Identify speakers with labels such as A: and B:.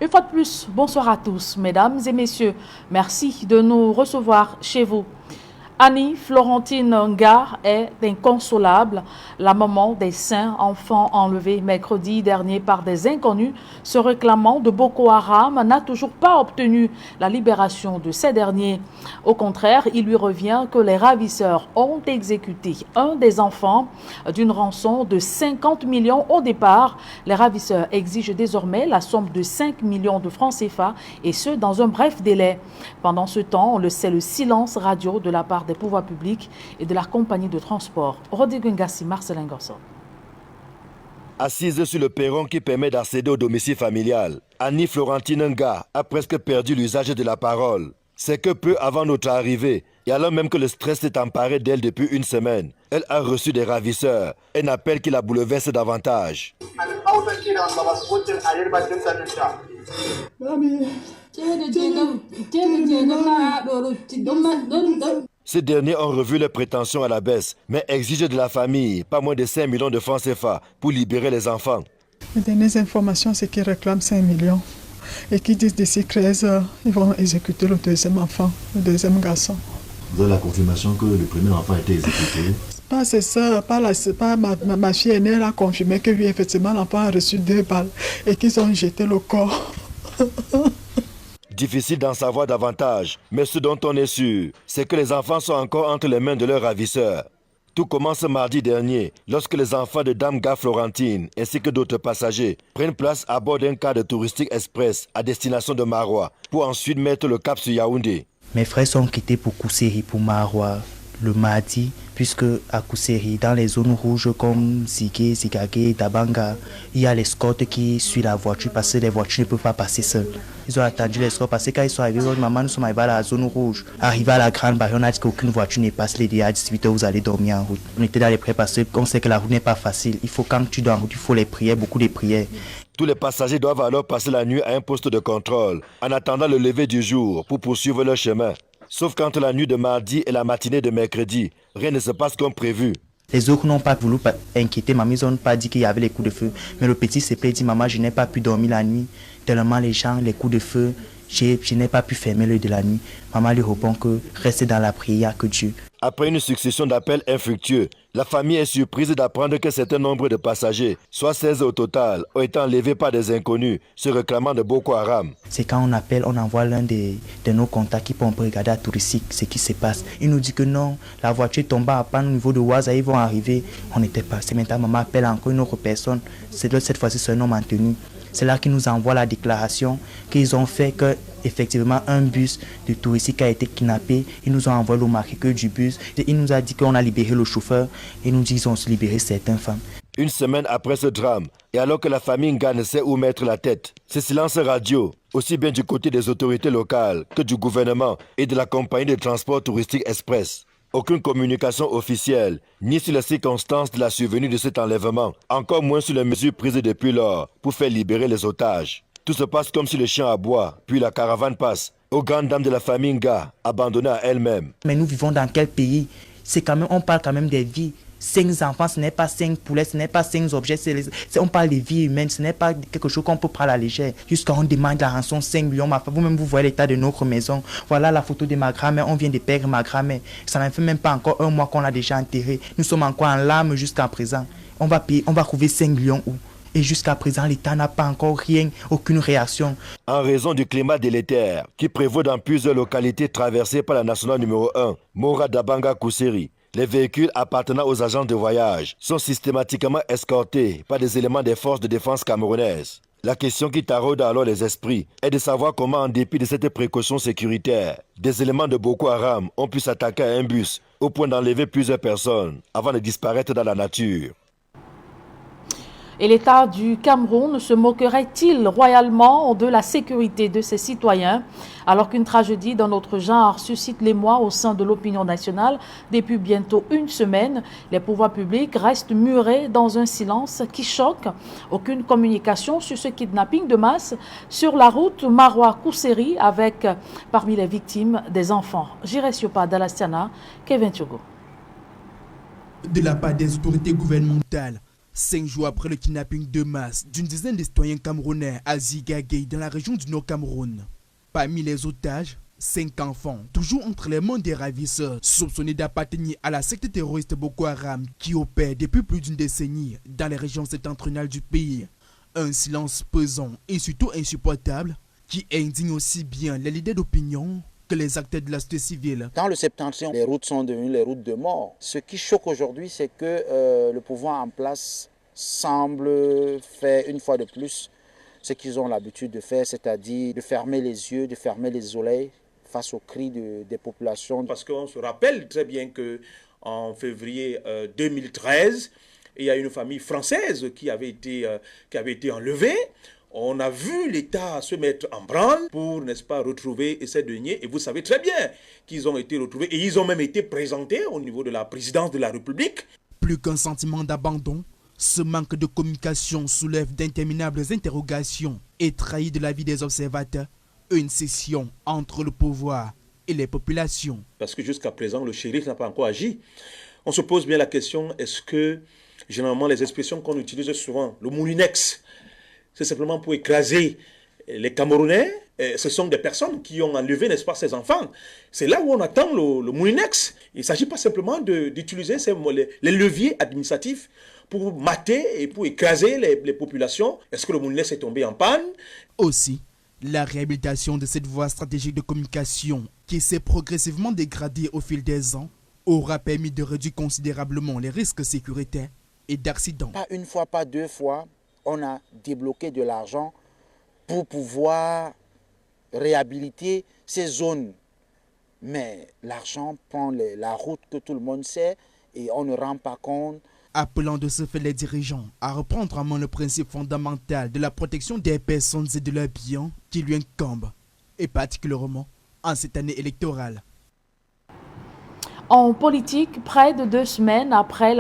A: Une fois de plus, bonsoir à tous, mesdames et messieurs. Merci de nous recevoir chez vous. Annie Florentine Nga est inconsolable. La maman des 5 enfants enlevés mercredi dernier par des inconnus se réclamant de Boko Haram n'a toujours pas obtenu la libération de ces derniers. Au contraire, il lui revient que les ravisseurs ont exécuté un des enfants d'une rançon de 50 millions au départ. Les ravisseurs exigent désormais la somme de 5 millions de francs CFA et ce dans un bref délai. Pendant ce temps, c'est le silence radio de la part des pouvoirs publics et de la compagnie de transport. Rodrigue Ngassi, Marcelin Gorson.
B: Assise sur le perron qui permet d'accéder au domicile familial, Annie Florentine Nga a presque perdu l'usage de la parole. C'est que peu avant notre arrivée, et alors même que le stress s'est emparé d'elle depuis une semaine, elle a reçu des ravisseurs, un appel qui la bouleverse davantage. Ces derniers ont revu leurs prétentions à la baisse, mais exigent de la famille pas moins de 5 millions de francs CFA pour libérer les enfants.
C: Les dernières informations, c'est qu'ils réclament 5 millions et qu'ils disent d'ici 13 heures, ils vont exécuter le deuxième enfant, le deuxième garçon.
D: Vous avez la confirmation que le premier enfant a été exécuté?
C: Pas ses soeurs, pas ma fille aînée, elle a confirmé que oui, effectivement, l'enfant a reçu 2 balles et qu'ils ont jeté le corps.
B: Difficile d'en savoir davantage, mais ce dont on est sûr, c'est que les enfants sont encore entre les mains de leurs ravisseurs. Tout commence mardi dernier, lorsque les enfants de Dame Nga Florentine ainsi que d'autres passagers prennent place à bord d'un car de touristique express à destination de Maroua pour ensuite mettre le cap sur Yaoundé.
E: Mes frères sont quittés pour Kousséri, pour Maroua, le mardi, puisque à Kousséri, dans les zones rouges comme Zigué, Zigagé, Dabanga, il y a l'escorte qui suit la voiture parce que les voitures ne peuvent pas passer seules. Ils ont attendu l'escorte parce que quand ils sont arrivés, maman, nous sommes arrivés à la zone rouge. Arrivé à la grande barrière, on a dit qu'aucune voiture ne passe. Les días à 18h, vous allez dormir en route. On était dans les prières parce qu'on sait que la route n'est pas facile. Il faut, quand tu dors en route, il faut les prières, beaucoup de prières.
B: Tous les passagers doivent alors passer la nuit à un poste de contrôle en attendant le lever du jour pour poursuivre leur chemin. Sauf qu'entre la nuit de mardi et la matinée de mercredi, rien ne se passe comme prévu.
E: Les autres n'ont pas voulu inquiéter maman, ils n'ont pas dit qu'il y avait les coups de feu. Mais le petit s'est plaint, dit maman, je n'ai pas pu dormir la nuit. Tellement les gens, les coups de feu, je n'ai pas pu fermer l'œil de la nuit. Maman lui répond que restez dans la prière, que Dieu.
B: Après une succession d'appels infructueux, la famille est surprise d'apprendre que certain nombre de passagers, soit 16 au total, ont été enlevés par des inconnus se réclamant de Boko Haram.
E: C'est quand on appelle, on envoie l'un de nos contacts qui peut regarder à touristique ce qui se passe. Il nous dit que non, la voiture tombe à panne au niveau de Ouaza, ils vont arriver. On n'était pas. C'est maintenant maman appelle encore une autre personne. Cette fois-ci, c'est un homme maintenu. C'est là qu'ils nous envoient la déclaration qu'ils ont fait que effectivement un bus de touristique a été kidnappé. Ils nous ont envoyé le marqueur du bus. Il nous a dit qu'on a libéré le chauffeur. Et nous disent qu'ils ont libéré certaines femmes.
B: Une semaine après ce drame, et alors que la famille Nga ne sait où mettre la tête, ce silence radio, aussi bien du côté des autorités locales que du gouvernement et de la compagnie de transport touristique Express. Aucune communication officielle, ni sur les circonstances de la survenue de cet enlèvement, encore moins sur les mesures prises depuis lors pour faire libérer les otages. Tout se passe comme si le chien aboie, puis la caravane passe, aux grandes dames de la famille Nga, abandonnées à elles-mêmes.
E: Mais nous vivons dans quel pays? C'est quand même, on parle quand même des vies. 5 enfants, ce n'est pas 5 poulets, ce n'est pas 5 objets, on parle des vies humaines, ce n'est pas quelque chose qu'on peut prendre à la légère. Jusqu'à on demande la rançon 5 millions, vous-même vous voyez l'état de notre maison. Voilà la photo de ma grand-mère, on vient de perdre ma grand-mère. Ça ne fait même pas encore 1 mois qu'on l'a déjà enterré. Nous sommes encore en larmes jusqu'à présent. On va payer, on va trouver 5 millions où? Et jusqu'à présent, l'État n'a pas encore rien, aucune réaction.
B: En raison du climat délétère qui prévaut dans plusieurs localités traversées par la nationale numéro 1, Mora Dabanga Kousséri, les véhicules appartenant aux agents de voyage sont systématiquement escortés par des éléments des forces de défense camerounaises. La question qui taraude alors les esprits est de savoir comment, en dépit de cette précaution sécuritaire, des éléments de Boko Haram ont pu s'attaquer à un bus au point d'enlever plusieurs personnes avant de disparaître dans la nature.
A: Et l'État du Cameroun se moquerait-il royalement de la sécurité de ses citoyens alors qu'une tragédie d'un autre genre suscite l'émoi au sein de l'opinion nationale depuis bientôt une semaine? Les pouvoirs publics restent murés dans un silence qui choque. Aucune communication sur ce kidnapping de masse sur la route Maroua-Kousséri avec parmi les victimes des enfants. J'irai Siopa Dalastiana, Kevin Tiogo.
F: De la part des autorités gouvernementales, 5 jours après le kidnapping de masse d'une dizaine de citoyens camerounais à Zigagay dans la région du Nord Cameroun. Parmi les otages, 5 enfants, toujours entre les mains des ravisseurs, soupçonnés d'appartenir à la secte terroriste Boko Haram qui opère depuis plus d'une décennie dans les régions septentrionales du pays. Un silence pesant et surtout insupportable qui indigne aussi bien les leaders d'opinion que les acteurs de la société civile.
G: Dans le septentrion, les routes sont devenues les routes de mort. Ce qui choque aujourd'hui, c'est que le pouvoir en place semble faire une fois de plus ce qu'ils ont l'habitude de faire, c'est-à-dire de fermer les yeux, de fermer les oreilles face aux cris des populations.
H: Parce qu'on se rappelle très bien qu'en février 2013, il y a une famille française qui avait été enlevée. On a vu l'État se mettre en branle pour, n'est-ce pas, retrouver ces deniers. Et vous savez très bien qu'ils ont été retrouvés et ils ont même été présentés au niveau de la présidence de la République.
F: Plus qu'un sentiment d'abandon, ce manque de communication soulève d'interminables interrogations et trahit de l'avis des observateurs une scission entre le pouvoir et les populations.
H: Parce que jusqu'à présent, le shérif n'a pas encore agi. On se pose bien la question, est-ce que, généralement, les expressions qu'on utilise souvent, le moulinex, c'est simplement pour écraser les Camerounais. Ce sont des personnes qui ont enlevé, n'est-ce pas, ces enfants. C'est là où on attend le moulinex. Il ne s'agit pas simplement d'utiliser les leviers administratifs pour mater et pour écraser les populations. Est-ce que le moulinex est tombé en panne?
F: Aussi, la réhabilitation de cette voie stratégique de communication qui s'est progressivement dégradée au fil des ans aura permis de réduire considérablement les risques sécuritaires et d'accidents.
G: Pas une fois, pas 2 fois, on a débloqué de l'argent pour pouvoir réhabiliter ces zones. Mais l'argent prend la route que tout le monde sait et on ne rend pas compte.
F: Appelant de ce fait les dirigeants à reprendre en main le principe fondamental de la protection des personnes et de leurs biens qui lui incombe, et particulièrement en cette année électorale.
A: En politique, près de 2 semaines après